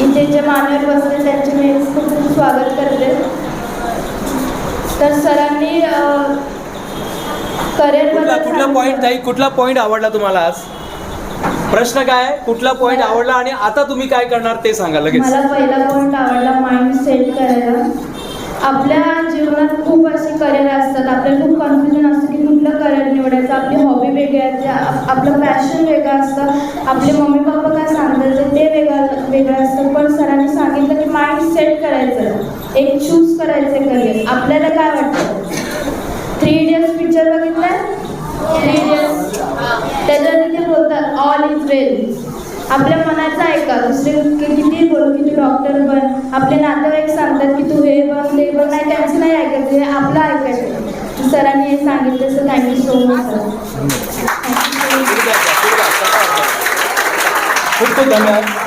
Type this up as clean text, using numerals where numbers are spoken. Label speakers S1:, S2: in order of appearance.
S1: इथे जे मान्यवर बसले त्यांचे मी खूप खूप स्वागत करते. तर सरांनी
S2: कुठला पॉईंट ताई, कुठला पॉईंट आवडला तुम्हाला आज? प्रश्न काय, कुठला पॉईंट आवडला आणि आता तुम्ही काय करणार ते सांगा लगेच.
S1: मला पहिला पॉईंट आवडला, माइंड सेट करायला. आपल्या जीवनात खूप असे करिअर असतात, आपल्याला खूप कन्फ्युजन असतं की कुठलं करिअर निवडायचं. आपली हॉबी वेगळी असते, आपलं पॅशन वेगळं असतं, आपले मम्मी पप्पा काय सांगतात ते वेगळं असतं. पण सरांनी सांगितलं की माइंड सेट करायचं, एक चूज करायचं करिअर. आपल्याला काय वाटतं? 3 इडियट्स पिक्चर बघितलाय? 3 इडियट्स त्याच्यात ते बोलतात ऑल इज वेल. आपल्या मनाचं ऐका, दुसरे किती बोलू की तू डॉक्टर बन, आपले नातेवाईक सांगतात की तू हे बन ते बन, नाही त्यांचं नाही ऐकायचं, हे आपलं ऐकायचं. सरांनी हे सांगितलं. Sir thank you so much sir.
S2: खूप खूप धन्यवाद.